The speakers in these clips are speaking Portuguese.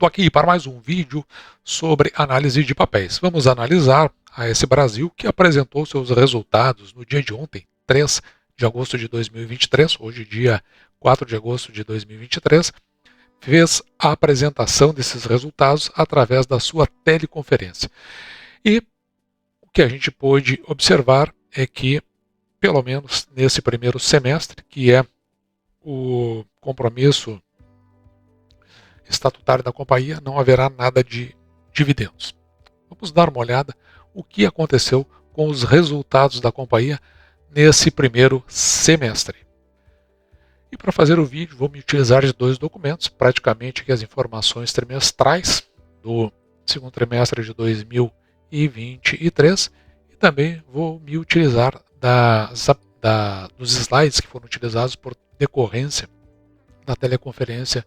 Estou aqui para mais um vídeo sobre análise de papéis. Vamos analisar a AS Brasil, que apresentou seus resultados no dia de ontem, 3 de agosto de 2023, hoje dia 4 de agosto de 2023, fez a apresentação desses resultados através da sua teleconferência. E o que a gente pôde observar é que, pelo menos nesse primeiro semestre, que é o compromisso estatutário da companhia, não haverá nada de dividendos. Vamos dar uma olhada o que aconteceu com os resultados da companhia nesse primeiro semestre. E para fazer o vídeo, vou me utilizar de dois documentos, praticamente aqui as informações trimestrais do segundo trimestre de 2023 e também vou me utilizar dos slides que foram utilizados por decorrência da teleconferência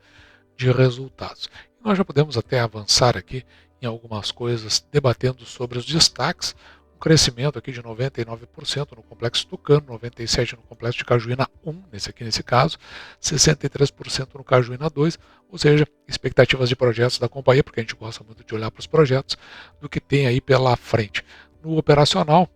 de resultados. Nós já podemos até avançar aqui em algumas coisas, debatendo sobre os destaques. Um crescimento aqui de 99% no complexo Tucano, 97% no complexo de Cajuína 1, nesse caso, 63% no Cajuína 2, ou seja, expectativas de projetos da companhia, porque a gente gosta muito de olhar para os projetos, do que tem aí pela frente. No operacional,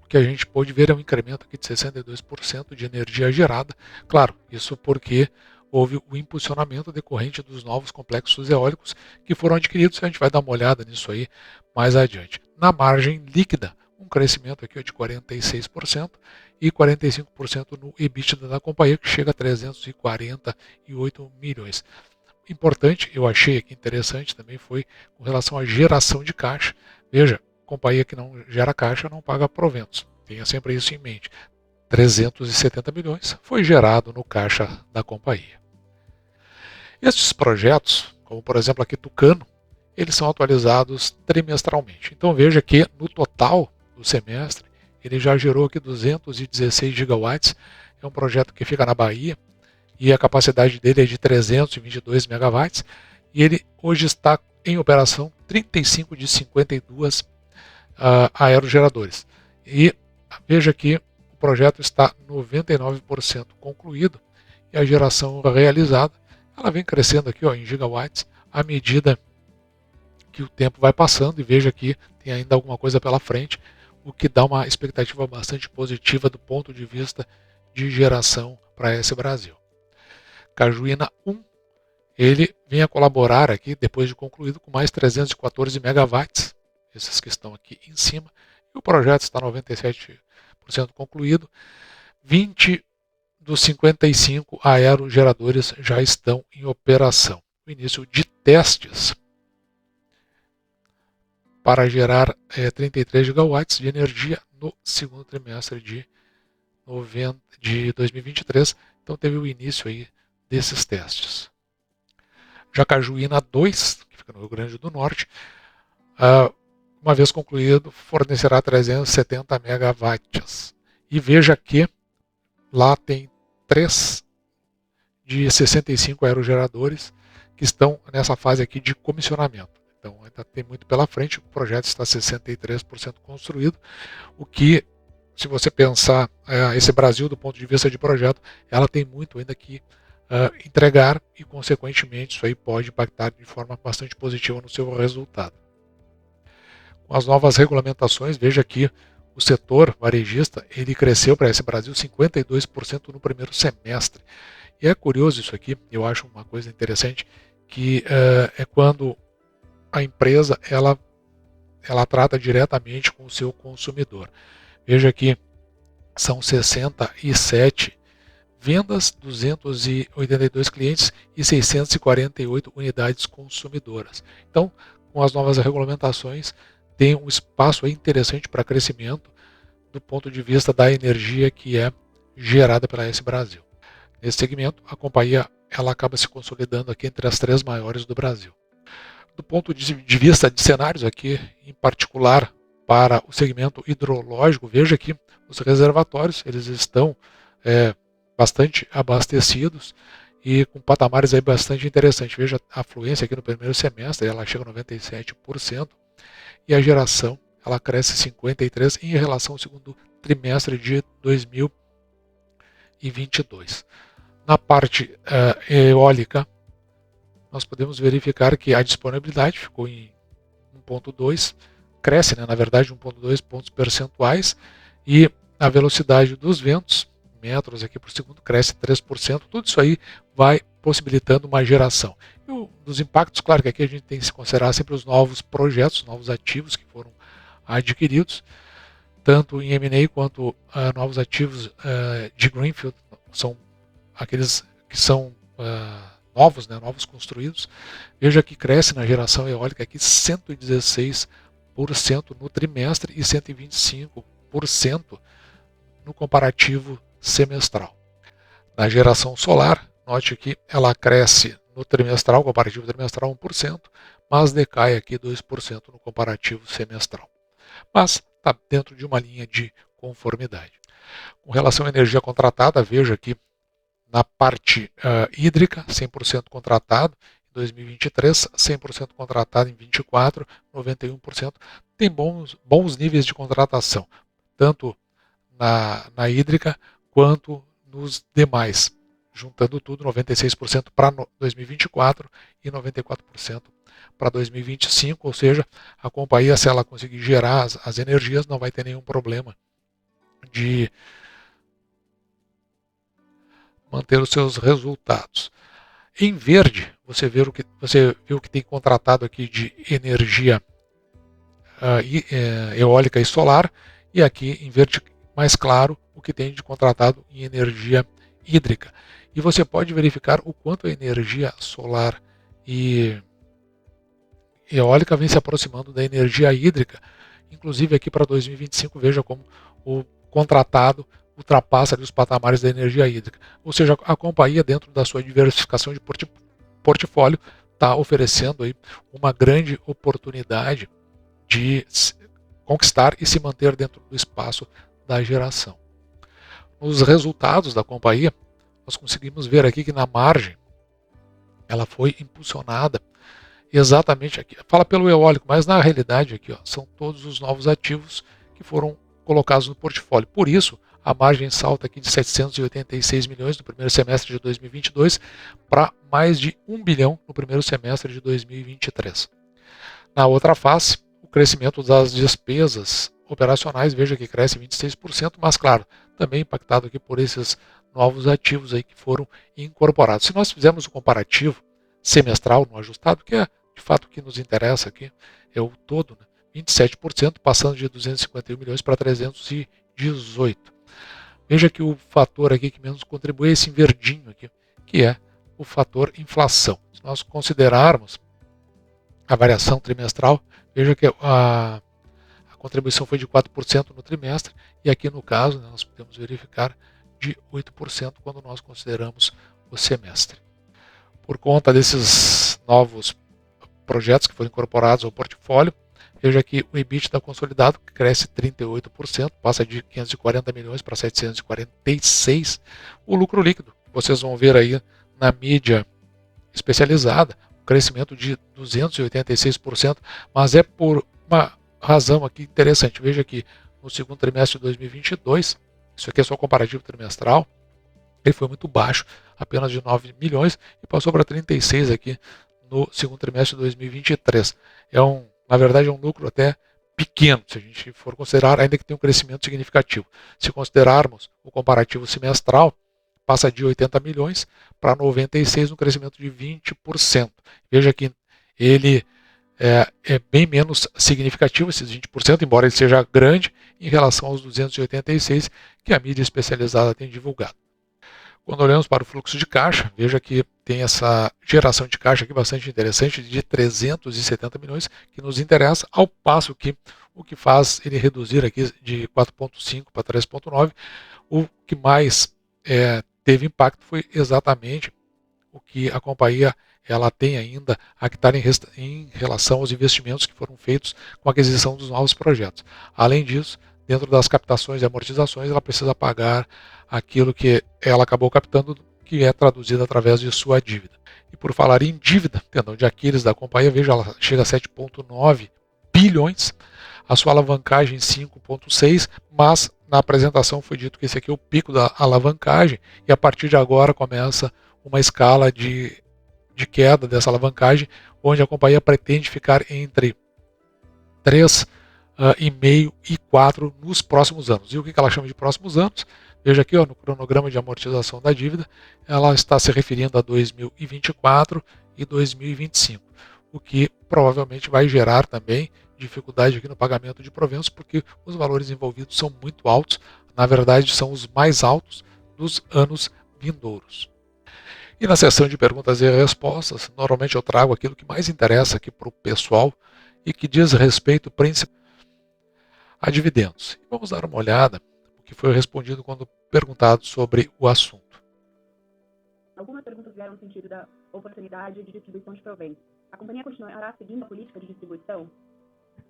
o que a gente pode ver é um incremento aqui de 62% de energia gerada, claro, isso porque houve o impulsionamento decorrente dos novos complexos eólicos que foram adquiridos. A gente vai dar uma olhada nisso aí mais adiante. Na margem líquida, um crescimento aqui de 46% e 45% no EBITDA da companhia, que chega a 348 milhões. Importante, eu achei aqui interessante também, foi com relação à geração de caixa. Veja, companhia que não gera caixa não paga proventos. Tenha sempre isso em mente. 370 milhões foi gerado no caixa da companhia. Estes projetos, como por exemplo aqui Tucano, eles são atualizados trimestralmente. Então veja que no total do semestre, ele já gerou aqui 216 gigawatts. É um projeto que fica na Bahia e a capacidade dele é de 322 megawatts. E ele hoje está em operação 35 de 52 aerogeradores. E veja que o projeto está 99% concluído e a geração realizada ela vem crescendo aqui em gigawatts à medida que o tempo vai passando, e veja que tem ainda alguma coisa pela frente, o que dá uma expectativa bastante positiva do ponto de vista de geração para a AS Brasil. Cajuína 1, ele vem a colaborar aqui, depois de concluído, com mais 314 megawatts, esses que estão aqui em cima, e o projeto está 97% concluído, 20 dos 55 aerogeradores já estão em operação. O início de testes para gerar 33 gigawatts de energia no segundo trimestre de 2023. Então teve o início aí desses testes. Já Cajuína 2, que fica no Rio Grande do Norte, uma vez concluído, fornecerá 370 megawatts. E veja que lá tem 3 de 65 aerogeradores que estão nessa fase aqui de comissionamento. Então ainda tem muito pela frente, o projeto está 63% construído, o que, se você pensar esse Brasil do ponto de vista de projeto, ela tem muito ainda que entregar e, consequentemente, isso aí pode impactar de forma bastante positiva no seu resultado. Com as novas regulamentações, veja aqui, o setor varejista ele cresceu para esse Brasil 52% no primeiro semestre. E é curioso isso aqui, eu acho uma coisa interessante, que é quando a empresa ela trata diretamente com o seu consumidor. Veja aqui, são 67 vendas, 282 clientes e 648 unidades consumidoras. Então, com as novas regulamentações, tem um espaço interessante para crescimento do ponto de vista da energia que é gerada pela AS Brasil. Nesse segmento, a companhia ela acaba se consolidando aqui entre as 3 maiores do Brasil. Do ponto de vista de cenários aqui, em particular para o segmento hidrológico, veja que os reservatórios eles estão bastante abastecidos e com patamares aí bastante interessantes. Veja a afluência aqui no primeiro semestre, ela chega a 97%. E a geração ela cresce 53% em relação ao segundo trimestre de 2022. Na parte eólica, nós podemos verificar que a disponibilidade ficou em 1,2, cresce, né, na verdade 1,2 pontos percentuais, e a velocidade dos ventos, metros aqui por segundo, cresce 3%. Tudo isso aí vai possibilitando uma geração. E dos impactos, claro que aqui a gente tem que se considerar sempre os novos projetos, novos ativos que foram adquiridos, tanto em M&A quanto novos ativos de Greenfield, são aqueles que são novos, né, novos construídos. Veja que cresce na geração eólica aqui 116% no trimestre e 125% no comparativo semestral. Na geração solar, note que ela cresce no trimestral, comparativo trimestral 1%, mas decai aqui 2% no comparativo semestral. Mas está dentro de uma linha de conformidade. Com relação à energia contratada, veja aqui na parte hídrica, 100% contratado em 2023, 100% contratado em 2024, 91%. Tem bons níveis de contratação, tanto na hídrica quanto nos demais. Juntando tudo, 96% para 2024 e 94% para 2025, ou seja, a companhia, se ela conseguir gerar as energias, não vai ter nenhum problema de manter os seus resultados. Em verde, você viu que tem contratado aqui de energia eólica e solar, e aqui em verde mais claro o que tem de contratado em energia hídrica. E você pode verificar o quanto a energia solar e eólica vem se aproximando da energia hídrica. Inclusive aqui para 2025, veja como o contratado ultrapassa os patamares da energia hídrica. Ou seja, a companhia, dentro da sua diversificação de portfólio, está oferecendo aí uma grande oportunidade de conquistar e se manter dentro do espaço da geração. Nos resultados da companhia, nós conseguimos ver aqui que na margem ela foi impulsionada exatamente aqui. Fala pelo eólico, mas na realidade aqui são todos os novos ativos que foram colocados no portfólio. Por isso, a margem salta aqui de 786 milhões no primeiro semestre de 2022 para mais de 1 bilhão no primeiro semestre de 2023. Na outra face, o crescimento das despesas operacionais, veja que cresce 26%, mas claro, também impactado aqui por esses novos ativos aí que foram incorporados. Se nós fizermos o comparativo semestral no ajustado, que é de fato o que nos interessa aqui, é o todo, né? 27%, passando de 251 milhões para 318. Veja que o fator aqui que menos contribui é esse verdinho aqui, que é o fator inflação. Se nós considerarmos a variação trimestral, veja que a contribuição foi de 4% no trimestre, e aqui no caso, né, nós podemos verificar de 8% quando nós consideramos o semestre. Por conta desses novos projetos que foram incorporados ao portfólio, veja que o EBITDA consolidado cresce 38%, passa de 540 milhões para 746. O lucro líquido, vocês vão ver aí na mídia especializada, um crescimento de 286%, mas é por uma razão aqui interessante. Veja que no segundo trimestre de 2022, isso aqui é só comparativo trimestral, ele foi muito baixo, apenas de 9 milhões, e passou para 36 aqui no segundo trimestre de 2023. Na verdade, é um lucro até pequeno, se a gente for considerar, ainda que tem um crescimento significativo. Se considerarmos o comparativo semestral, passa de 80 milhões para 96, um crescimento de 20%. Veja que ele é bem menos significativo, esses 20%, embora ele seja grande, em relação aos 286 que a mídia especializada tem divulgado. Quando olhamos para o fluxo de caixa, veja que tem essa geração de caixa aqui bastante interessante de 370 milhões, que nos interessa, ao passo que o que faz ele reduzir aqui de 4,5 para 3,9, o que mais teve impacto foi exatamente o que a companhia ela tem ainda a quitar em relação aos investimentos que foram feitos com a aquisição dos novos projetos. Além disso, dentro das captações e amortizações, ela precisa pagar aquilo que ela acabou captando, que é traduzido através de sua dívida. E por falar em dívida, tendão de Aquiles da companhia, veja, ela chega a 7,9 bilhões, a sua alavancagem 5,6, mas na apresentação foi dito que esse aqui é o pico da alavancagem, e a partir de agora começa uma escala de de queda dessa alavancagem, onde a companhia pretende ficar entre 3,5 e 4 nos próximos anos. E o que ela chama de próximos anos? Veja aqui, ó, no cronograma de amortização da dívida, ela está se referindo a 2024 e 2025, o que provavelmente vai gerar também dificuldade aqui no pagamento de proventos, porque os valores envolvidos são muito altos, na verdade são os mais altos dos anos vindouros. E na sessão de perguntas e respostas, normalmente eu trago aquilo que mais interessa aqui para o pessoal e que diz respeito principalmente a dividendos. Vamos dar uma olhada no que foi respondido quando perguntado sobre o assunto. Algumas perguntas vieram no sentido da oportunidade de distribuição de proventos. A companhia continuará seguindo a política de distribuição?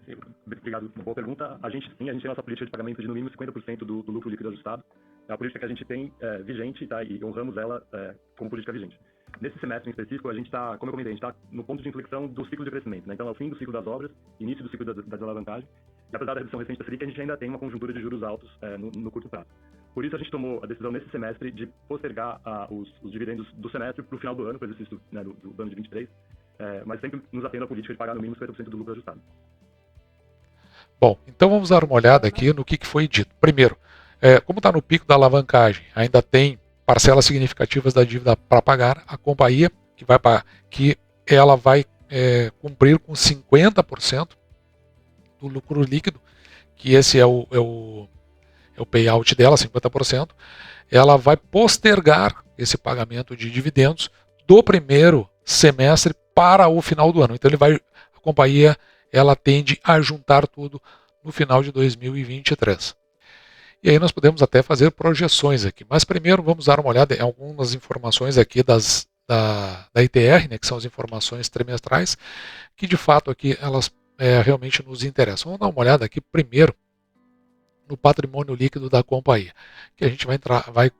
Sim, obrigado. Uma boa pergunta. A gente tem a nossa política de pagamento de no mínimo 50% do lucro líquido ajustado. É a política que a gente tem vigente, tá? E honramos ela como política vigente. Nesse semestre em específico, a gente está, como eu comentei, a gente está no ponto de inflexão do ciclo de crescimento, né? Então, é o fim do ciclo das obras, início do ciclo da desalavancagem. E apesar da redução recente da Selic, a gente ainda tem uma conjuntura de juros altos no curto prazo. Por isso, a gente tomou a decisão nesse semestre de postergar os dividendos do semestre para o final do ano, para o exercício do ano de 23, mas sempre nos atendo à política de pagar no mínimo 50% do lucro ajustado. Bom, então vamos dar uma olhada aqui no que foi dito. Primeiro, como está no pico da alavancagem, ainda tem parcelas significativas da dívida para pagar, a companhia que ela vai cumprir com 50% do lucro líquido, que esse é o payout dela, 50%, ela vai postergar esse pagamento de dividendos do primeiro semestre para o final do ano. Então a companhia ela tende a juntar tudo no final de 2023. E aí nós podemos até fazer projeções aqui. Mas primeiro vamos dar uma olhada em algumas informações aqui da ITR, né, que são as informações trimestrais, que de fato aqui elas realmente nos interessam. Vamos dar uma olhada aqui primeiro no patrimônio líquido da companhia, que a gente vai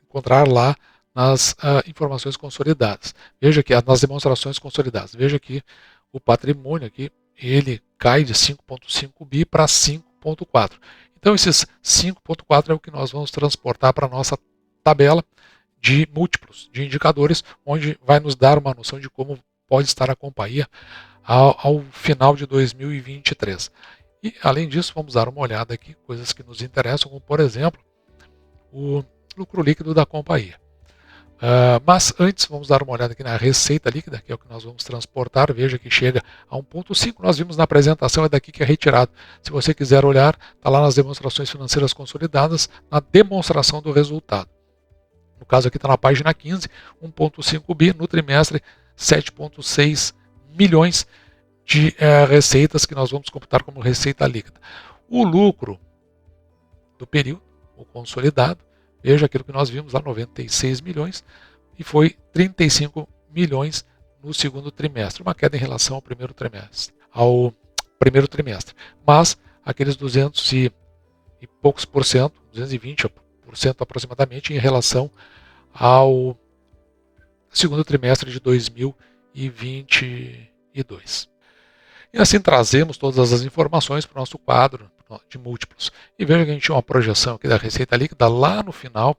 encontrar lá nas informações consolidadas. Veja aqui, nas demonstrações consolidadas. Veja aqui o patrimônio aqui, ele cai de 5,5 bi para 5,4. Então esses 5,4 é o que nós vamos transportar para a nossa tabela de múltiplos, de indicadores, onde vai nos dar uma noção de como pode estar a companhia ao final de 2023. E além disso, vamos dar uma olhada aqui, coisas que nos interessam, como por exemplo, o lucro líquido da companhia. Mas antes, vamos dar uma olhada aqui na receita líquida, que é o que nós vamos transportar. Veja que chega a 1,5. Nós vimos na apresentação, é daqui que é retirado. Se você quiser olhar, está lá nas demonstrações financeiras consolidadas, na demonstração do resultado. No caso aqui está na página 15, 1,5 bi no trimestre, 7,6 milhões de receitas que nós vamos computar como receita líquida. O lucro do período, o consolidado, veja aquilo que nós vimos lá, 96 milhões, e foi 35 milhões no segundo trimestre, uma queda em relação ao primeiro trimestre. Mas aqueles 200 e poucos por cento, 220% aproximadamente, em relação ao segundo trimestre de 2022. E assim trazemos todas as informações para o nosso quadro de múltiplos. E veja que a gente tinha uma projeção aqui da receita líquida lá no final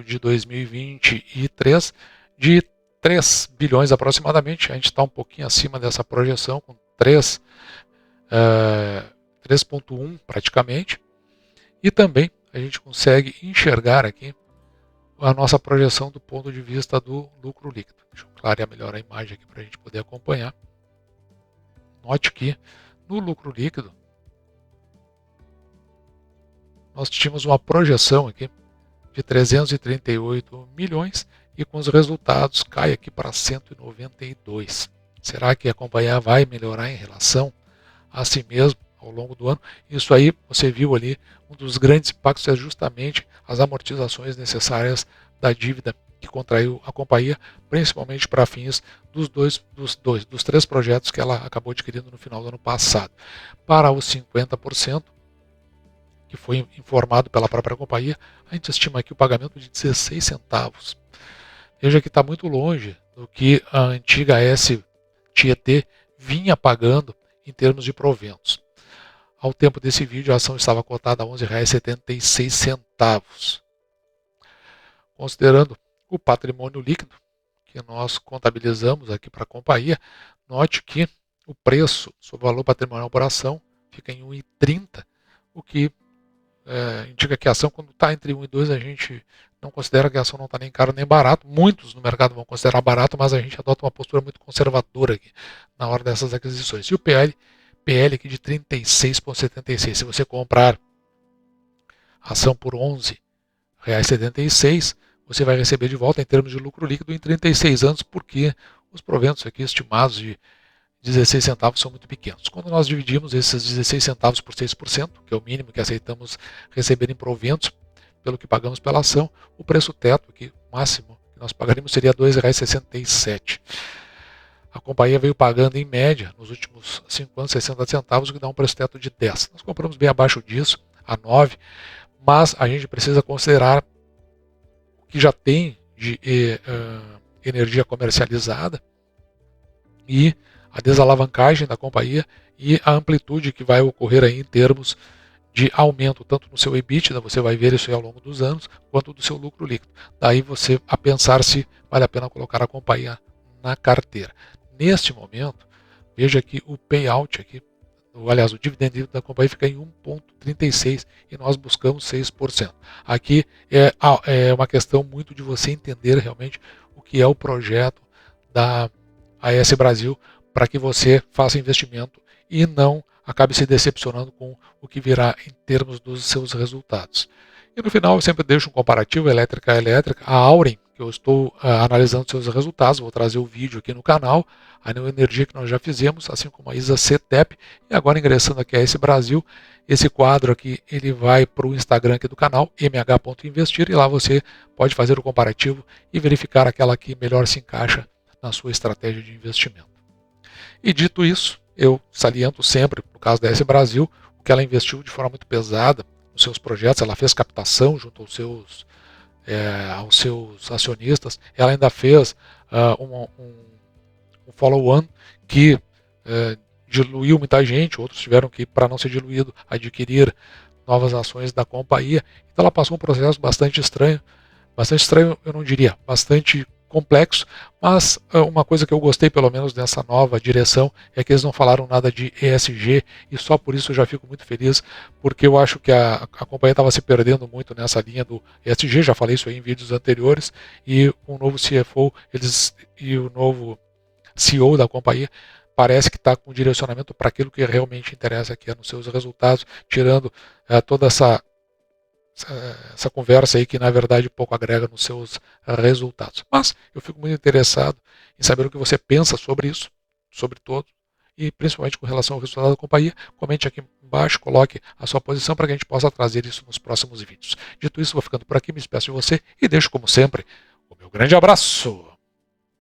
de 2023 de 3 bilhões aproximadamente. A gente está um pouquinho acima dessa projeção, com 3,1 praticamente. E também a gente consegue enxergar aqui a nossa projeção do ponto de vista do lucro líquido. Deixa eu clarear melhor a imagem aqui para a gente poder acompanhar. Note que no lucro líquido nós tínhamos uma projeção aqui de 338 milhões e com os resultados cai aqui para 192. Será que a companhia vai melhorar em relação a si mesmo ao longo do ano? Isso aí, você viu ali, um dos grandes impactos é justamente as amortizações necessárias da dívida que contraiu a companhia, principalmente para fins dos 3 projetos que ela acabou adquirindo no final do ano passado. Para os 50%, que foi informado pela própria companhia, a gente estima aqui o pagamento de 16 centavos. Veja que está muito longe do que a antiga S-Tietê vinha pagando em termos de proventos. Ao tempo desse vídeo, a ação estava cotada a R$ 11,76. Considerando o patrimônio líquido, que nós contabilizamos aqui para a companhia, note que o preço sobre o valor patrimonial por ação fica em 1,30, o que indica que a ação, quando está entre 1 e 2, a gente não considera que a ação não está nem cara nem barato. Muitos no mercado vão considerar barato, mas a gente adota uma postura muito conservadora aqui na hora dessas aquisições. E o PL aqui de 36,76. Se você comprar a ação por R$ 11,76, você vai receber de volta em termos de lucro líquido em 36 anos, porque os proventos aqui estimados de 16 centavos são muito pequenos. Quando nós dividimos esses 16 centavos por 6%, que é o mínimo que aceitamos receber em proventos pelo que pagamos pela ação, o preço teto, aqui, máximo que nós pagaríamos, seria R$ 2,67. A companhia veio pagando em média, nos últimos 5 anos, 60 centavos, o que dá um preço teto de 10. Nós compramos bem abaixo disso, a 9, mas a gente precisa considerar o que já tem de energia comercializada e a desalavancagem da companhia e a amplitude que vai ocorrer aí em termos de aumento, tanto no seu EBITDA, você vai ver isso aí ao longo dos anos, quanto do seu lucro líquido. Daí você a pensar se vale a pena colocar a companhia na carteira. Neste momento, veja que o payout aqui, aliás, o dividend yield da companhia fica em 1,36 e nós buscamos 6%. Aqui é uma questão muito de você entender realmente o que é o projeto da AS Brasil, para que você faça investimento e não acabe se decepcionando com o que virá em termos dos seus resultados. E no final eu sempre deixo um comparativo elétrica a elétrica. A Auren, que eu estou analisando seus resultados, vou trazer o vídeo aqui no canal, a Neoenergia que nós já fizemos, assim como a ISA CTEP, e agora ingressando aqui a AS Brasil, esse quadro aqui ele vai para o Instagram aqui do canal, mh.investir, e lá você pode fazer o comparativo e verificar aquela que melhor se encaixa na sua estratégia de investimento. E dito isso, eu saliento sempre, no caso da AS Brasil, o que ela investiu de forma muito pesada nos seus projetos. Ela fez captação junto aos seus acionistas, ela ainda fez um follow-on que diluiu muita gente, outros tiveram que, para não ser diluído, adquirir novas ações da companhia. Então ela passou um processo bastante estranho eu não diria, bastante complexo, mas uma coisa que eu gostei pelo menos dessa nova direção é que eles não falaram nada de ESG, e só por isso eu já fico muito feliz, porque eu acho que a companhia estava se perdendo muito nessa linha do ESG, já falei isso aí em vídeos anteriores, e o novo CFO e o novo CEO da companhia parece que está com direcionamento para aquilo que realmente interessa, que é nos seus resultados, tirando toda essa conversa aí que na verdade pouco agrega nos seus resultados. Mas eu fico muito interessado em saber o que você pensa sobre isso, sobre todo, e principalmente com relação ao resultado da companhia. Comente aqui embaixo, coloque a sua posição para que a gente possa trazer isso nos próximos vídeos. Dito isso, vou ficando por aqui, me despeço de você e deixo como sempre o meu grande abraço.